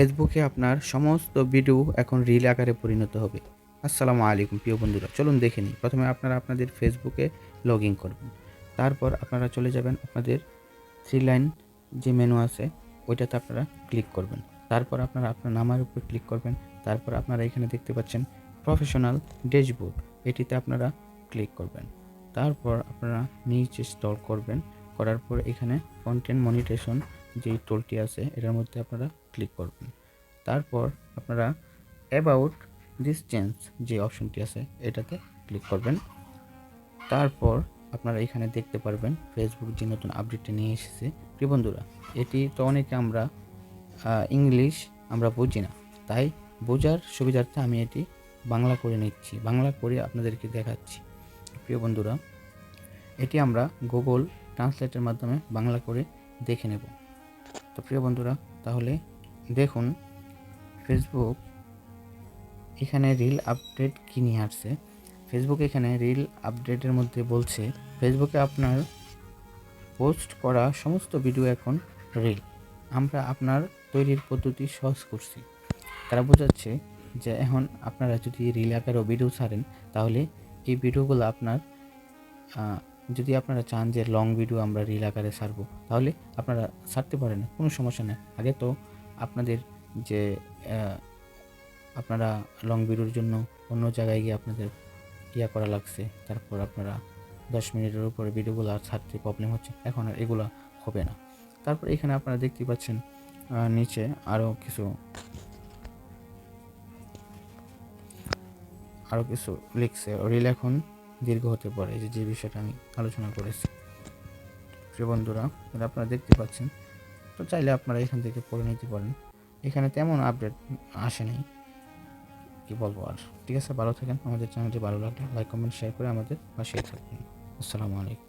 ফেসবুকে আপনার সমস্ত ভিডিও এখন রিল আকারে পরিণত হবে। আসসালামু আলাইকুম প্রিয় বন্ধুরা, চলুন দেখে নিই। প্রথমে আপনারা আপনাদের ফেসবুকে লগ ইন করবেন। তারপর আপনারা চলে যাবেন আপনাদের থ্রি লাইন যে মেনু আছে ওইটাতে আপনারা ক্লিক করবেন। তারপর আপনারা আপনার নামের উপর ক্লিক করবেন। তারপর আপনারা এখানে দেখতে পাচ্ছেন প্রফেশনাল ড্যাশবোর্ড, এটিতে আপনারা ক্লিক করবেন। তারপর আপনারা নিচে স্ক্রল করবেন, করার পর এখানে কন্টেন্ট মনিটাইজেশন যে টুলটি আছে এটার মধ্যে আপনারা ক্লিক করবেন। তারপর আপনারা অ্যাবাউট দিস চেঞ্জ যে অপশনটি আছে এটাতে ক্লিক করবেন। তারপর আপনারা এখানে দেখতে পারবেন ফেসবুক যে নতুন আপডেটটি নিয়ে এসেছে। প্রিয় বন্ধুরা, এটি তো অনেকে আমরা ইংলিশ আমরা বুঝি না, তাই বোঝার সুবিধার্থে আমি এটি বাংলা করে নিচ্ছি, বাংলা করে আপনাদেরকে দেখাচ্ছি। প্রিয় বন্ধুরা, এটি আমরা গুগল ট্রান্সলেটের মাধ্যমে বাংলা করে দেখে নেব। তো প্রিয় বন্ধুরা, তাহলে দেখুন ফেসবুক এখানে রিল আপডেট কী নিয়ে আসছে। ফেসবুক এখানে রিল আপডেটের মধ্যে বলছে ফেসবুকে আপনার পোস্ট করা সমস্ত ভিডিও এখন রিল। আমরা আপনার তৈরির পদ্ধতি সহজ করছি। তারা বোঝাচ্ছে যে এখন আপনারা যদি রিল আকারেও ভিডিও ছাড়েন তাহলে এই ভিডিওগুলো আপনার যদি আপনারা চান যে লং ভিডিও আমরা রিল আকারে ছাড়বো তাহলে আপনারা ছাড়তে পারেন, কোনো সমস্যা নেই। আগে তো আপনাদের যে আপনারা লং ভিডিওর জন্য অন্য জায়গায় গিয়ে আপনাদের করা লাগছে, তারপর আপনারা 10 মিনিটের উপরে ভিডিওগুলো আর ছাড়তে প্রবলেম হচ্ছে, এখন আর এগুলো হবে না। তারপর এখানে আপনারা দেখতে পাচ্ছেন নিচে আরও কিছু লিখছে। রিল এখন দীর্ঘ হতে পারে, যে বিষয়টা আমি আলোচনা করেছি। প্রিয় বন্ধুরা, আপনারা দেখতে পাচ্ছেন, তো চাইলে আপনারা এখান থেকে পড়ে নিতে পারেন। এখানে তেমন আপডেট আসেনি, কি বলবো আর। ঠিক আছে, ভালো থাকেন। আমাদের চ্যানেলটি ভালো লাগলে লাইক কমেন্ট শেয়ার করে আমাদের পাশেই থাকবেন। আসসালামু আলাইকুম।